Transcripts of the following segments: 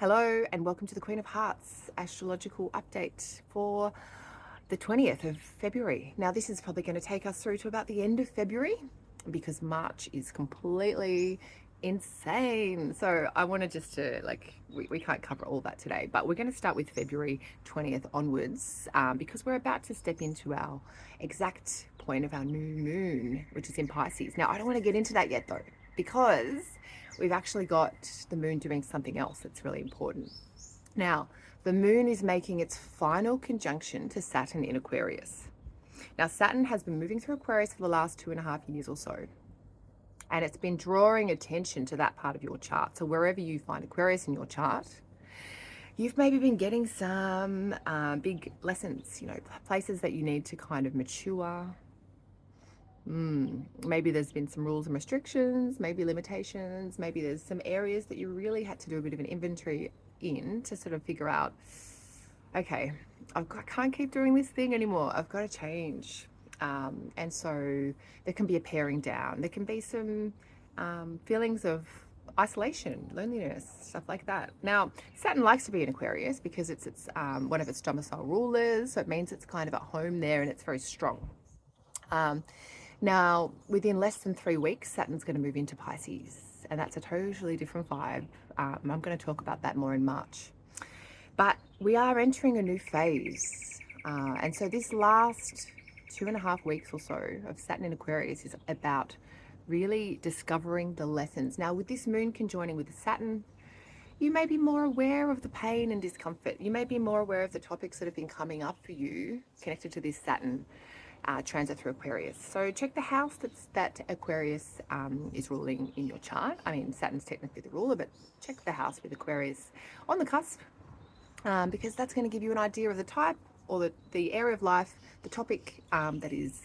Hello and welcome to the Queen of Hearts astrological update for the 20th of February. Now this is probably going to take us through to about the end of February because March is completely insane. So I wanted just to we can't cover all that today, but we're going to start with February 20th onwards because we're about to step into our exact point of our new moon, which is in Pisces. Now I don't want to get into that yet though, because we've actually got the moon doing something else that's really important. Now, the moon is making its final conjunction to Saturn in Aquarius. Now, Saturn has been moving through Aquarius for the last 2.5 years or so, and it's been drawing attention to that part of your chart. So wherever you find Aquarius in your chart, you've maybe been getting some big lessons, places that you need to kind of mature. Maybe there's been some rules and restrictions, maybe limitations, maybe there's some areas that you really had to do a bit of an inventory in to sort of figure out, okay, I can't keep doing this thing anymore. I've got to change. And so there can be a paring down. There can be some feelings of isolation, loneliness, stuff like that. Now, Saturn likes to be in Aquarius because it's one of its domicile rulers. So it means it's kind of at home there and it's very strong. Now, within less than 3 weeks, Saturn's going to move into Pisces, and that's a totally different vibe. I'm going to talk about that more in March. But we are entering a new phase. And so this last 2.5 weeks or so of Saturn in Aquarius is about really discovering the lessons. Now, with this moon conjoining with Saturn, you may be more aware of the pain and discomfort. You may be more aware of the topics that have been coming up for you connected to this Saturn transit through Aquarius. So check the house that Aquarius is ruling in your chart. I mean, Saturn's technically the ruler, but check the house with Aquarius on the cusp, because that's going to give you an idea of the type or the area of life, the topic that is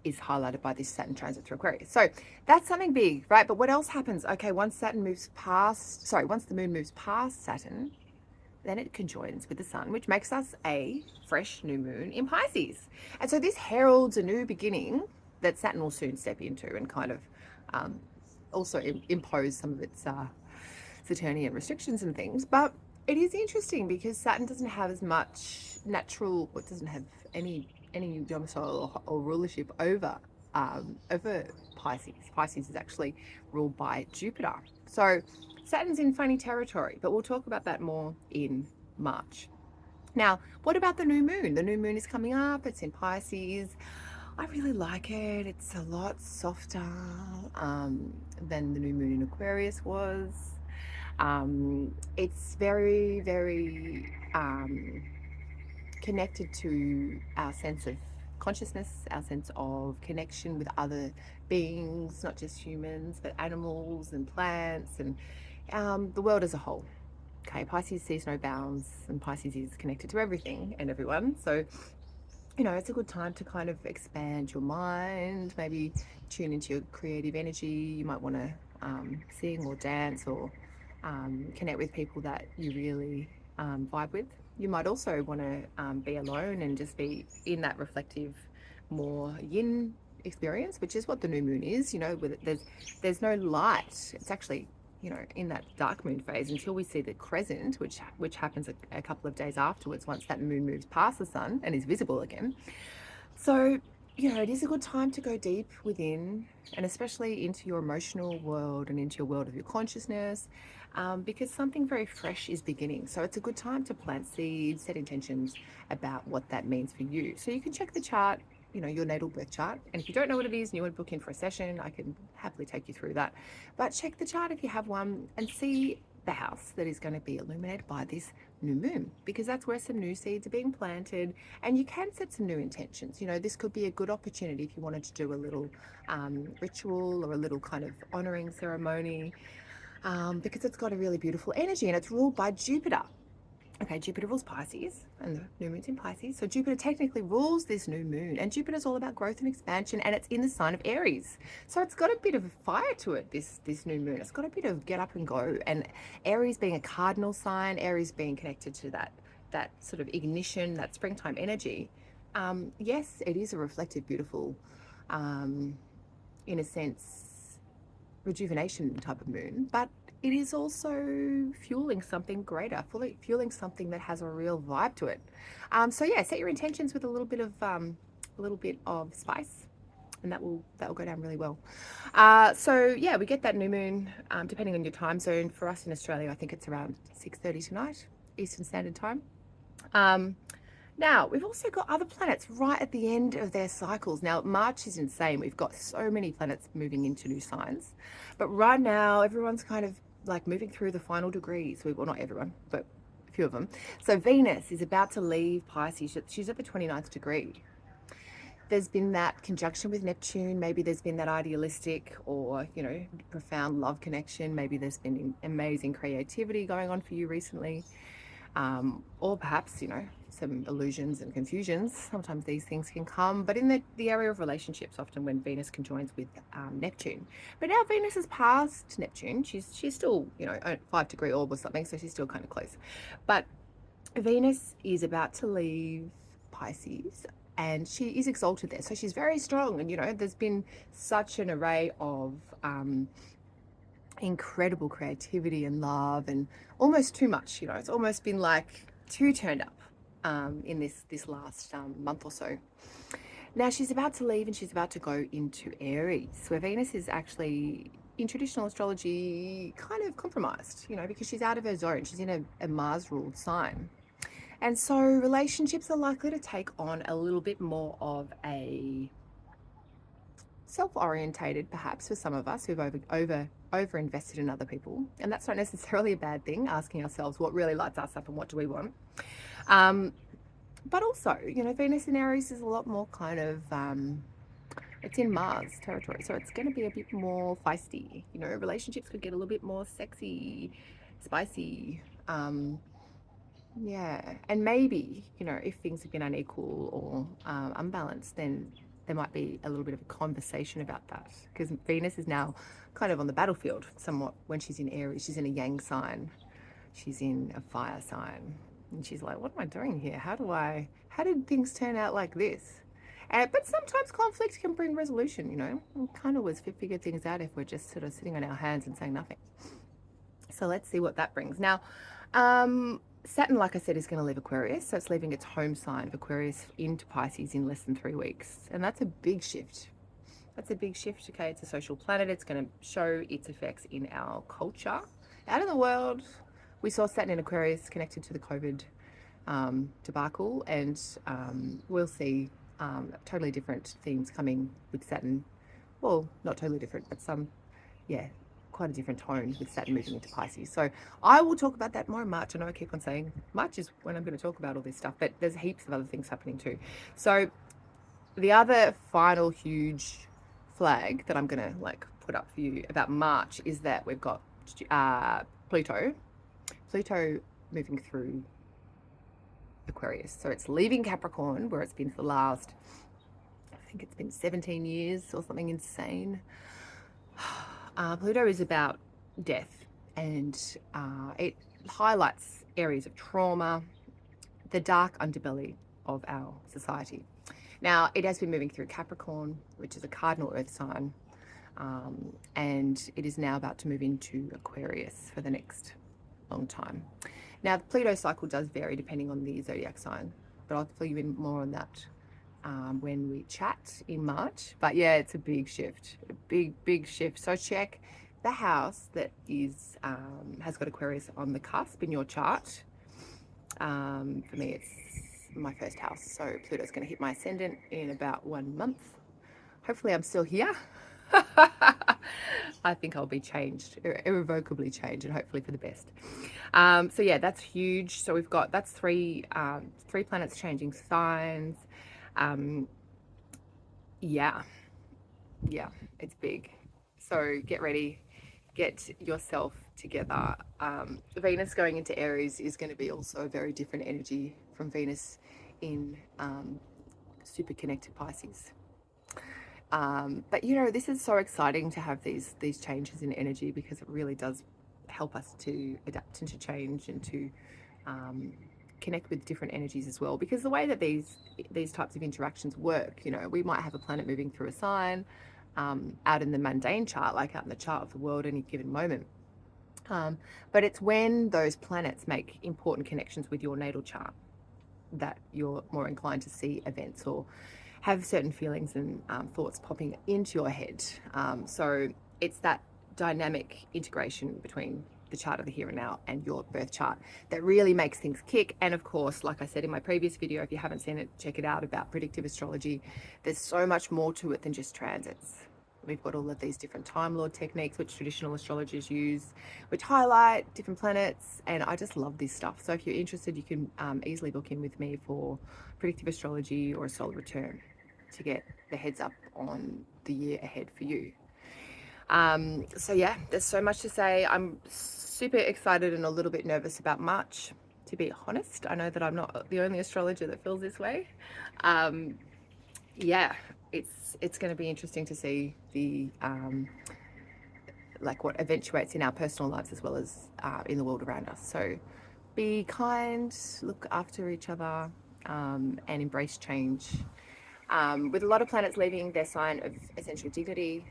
highlighted by this Saturn transit through Aquarius. So that's something big, right? But what else happens? Okay, once the moon moves past Saturn, then it conjoins with the sun, which makes us a fresh new moon in Pisces. And so this heralds a new beginning that Saturn will soon step into and kind of also impose some of its Saturnian restrictions and things. But it is interesting because Saturn doesn't have as much natural, or it doesn't have any domicile or rulership over Pisces. Pisces is actually ruled by Jupiter. So Saturn's in funny territory, but we'll talk about that more in March. Now, what about the new moon? The new moon is coming up. It's in Pisces. I really like it. It's a lot softer than the new moon in Aquarius was. It's very, very connected to our sense of consciousness, our sense of connection with other beings, not just humans, but animals and plants and the world as a whole. Okay, Pisces sees no bounds, and Pisces is connected to everything and everyone. So, it's a good time to kind of expand your mind, maybe tune into your creative energy. You might want to sing or dance or connect with people that you really vibe with. You might also want to be alone and just be in that reflective, more yin experience, which is what the new moon is. There's no light. It's actually, in that dark moon phase until we see the crescent, which happens a couple of days afterwards once that moon moves past the sun and is visible again. So, it is a good time to go deep within, and especially into your emotional world and into your world of your consciousness, because something very fresh is beginning. So it's a good time to plant seeds, set intentions about what that means for you. So you can check the chart, your natal birth chart. And if you don't know what it is and you want to book in for a session, I can happily take you through that. But check the chart if you have one and see the house that is going to be illuminated by this new moon, because that's where some new seeds are being planted, and you can set some new intentions. This could be a good opportunity if you wanted to do a little ritual or a little kind of honoring ceremony, because it's got a really beautiful energy and it's ruled by Jupiter. Okay, Jupiter rules Pisces and the new moon's in Pisces. So Jupiter technically rules this new moon, and Jupiter's all about growth and expansion, and it's in the sign of Aries. So it's got a bit of fire to it, this new moon. It's got a bit of get up and go. And Aries being a cardinal sign, Aries being connected to that sort of ignition, that springtime energy. Yes, it is a reflective, beautiful, in a sense, rejuvenation type of moon, but it is also fueling something greater, fueling something that has a real vibe to it. So yeah, set your intentions with a little bit of spice, and that will go down really well. So yeah, we get that new moon depending on your time zone. For us in Australia, I think it's around 6:30 tonight, Eastern Standard Time. Now, we've also got other planets right at the end of their cycles. Now, March is insane. We've got so many planets moving into new signs. But right now, everyone's kind of like moving through the final degrees. Well, not everyone, but a few of them. So Venus is about to leave Pisces. She's at the 29th degree. There's been that conjunction with Neptune. Maybe there's been that idealistic or, profound love connection. Maybe there's been amazing creativity going on for you recently. Or perhaps, some illusions and confusions. Sometimes these things can come, but in the area of relationships, often when Venus conjoins with Neptune. But now Venus has passed Neptune. She's still, a 5-degree orb or something, so she's still kind of close. But Venus is about to leave Pisces, and she is exalted there. So she's very strong, and, there's been such an array of incredible creativity and love, and almost too much. It's almost been like too turned up in this last month or so. Now she's about to leave, and she's about to go into Aries, where Venus is actually in traditional astrology kind of compromised, because she's out of her zone. She's in a Mars ruled sign. And so relationships are likely to take on a little bit more of a self-orientated, perhaps, for some of us who've over invested in other people. And that's not necessarily a bad thing, asking ourselves what really lights us up and what do we want. But also, Venus in Aries is a lot more kind of, it's in Mars territory. So it's going to be a bit more feisty. Relationships could get a little bit more sexy, spicy. Yeah. And maybe, if things have been unequal or unbalanced, then there might be a little bit of a conversation about that, because Venus is now kind of on the battlefield somewhat when she's in Aries. She's in a yang sign. She's in a fire sign. And she's like, what am I doing here? How did things turn out like this? But sometimes conflict can bring resolution, We kind of always figure things out if we're just sort of sitting on our hands and saying nothing. So let's see what that brings. Now, Saturn, like I said, is going to leave Aquarius. So it's leaving its home sign of Aquarius into Pisces in less than 3 weeks. And that's a big shift. Okay? It's a social planet. It's going to show its effects in our culture. Out in the world, we saw Saturn in Aquarius connected to the COVID debacle. And we'll see totally different things coming with Saturn. Well, not totally different, but quite a different tone with Saturn moving into Pisces. So I will talk about that more in March. I know I keep on saying March is when I'm going to talk about all this stuff, but there's heaps of other things happening too. So the other final huge flag that I'm going to put up for you about March is that we've got Pluto moving through Aquarius. So it's leaving Capricorn, where it's been for the last, I think it's been 17 years or something insane. Pluto is about death, and it highlights areas of trauma, the dark underbelly of our society. Now, it has been moving through Capricorn, which is a cardinal earth sign, and it is now about to move into Aquarius for the next long time. Now, the Pluto cycle does vary depending on the zodiac sign, but I'll fill you in more on that when we chat in March. But yeah, it's a big shift, big shift. So check the house that is has got Aquarius on the cusp in your chart. For me, it's my first house. So Pluto's going to hit my ascendant in about 1 month. Hopefully I'm still here. I think I'll be changed, irrevocably changed, and hopefully for the best. So yeah, that's huge. So that's three planets changing signs. Yeah, it's big. So get ready, get yourself together. Venus going into Aries is going to be also a very different energy from Venus in super connected Pisces. But this is so exciting to have these changes in energy, because it really does help us to adapt and to change and to connect with different energies as well. Because the way that these types of interactions work, we might have a planet moving through a sign out in the mundane chart, like out in the chart of the world any given moment. But it's when those planets make important connections with your natal chart that you're more inclined to see events or have certain feelings and thoughts popping into your head. So it's that dynamic integration between the chart of the here and now and your birth chart that really makes things kick. And of course, like I said in my previous video, if you haven't seen it, check it out, about predictive astrology. There's so much more to it than just transits. We've got all of these different Time Lord techniques, which traditional astrologers use, which highlight different planets. And I just love this stuff. So if you're interested, you can easily book in with me for predictive astrology or a solar return to get the heads up on the year ahead for you. So yeah, there's so much to say. I'm super excited and a little bit nervous about March, to be honest. I know that I'm not the only astrologer that feels this way. Yeah, it's going to be interesting to see the like what eventuates in our personal lives as well as in the world around us. So be kind, look after each other, and embrace change. With a lot of planets leaving their sign of essential dignity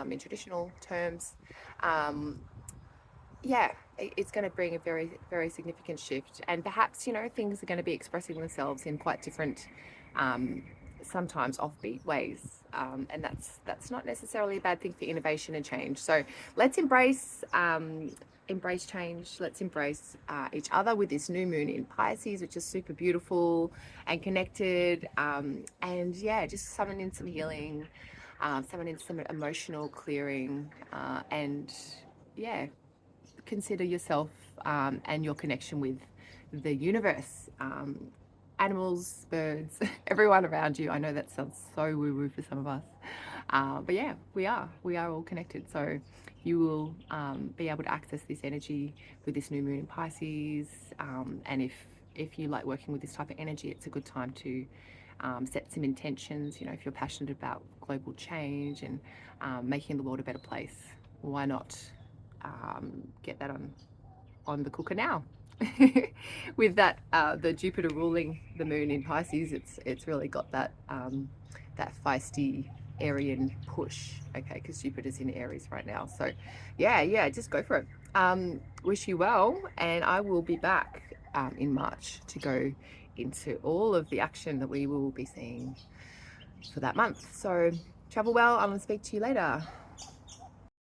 in traditional terms, yeah, it's going to bring a very, very significant shift. And perhaps, you know, things are going to be expressing themselves in quite different, sometimes offbeat ways. And that's not necessarily a bad thing for innovation and change. So let's embrace change. Let's embrace each other with this new moon in Pisces, which is super beautiful and connected. And yeah, just summon in some healing, summon in some emotional clearing, and yeah, consider yourself and your connection with the universe, animals, birds, everyone around you. I know that sounds so woo-woo for some of us, but yeah, we are all connected. So you will be able to access this energy with this new moon in Pisces, and if you like working with this type of energy, it's a good time to set some intentions. You know, if you're passionate about global change and making the world a better place, why not get that on the cooker now? With that, the Jupiter ruling the moon in Pisces, it's really got that that feisty Aryan push, okay, because Jupiter's in Aries right now. So yeah, just go for it. Wish you well, and I will be back in March to go into all of the action that we will be seeing for that month. So travel well. I'm going to speak to you later.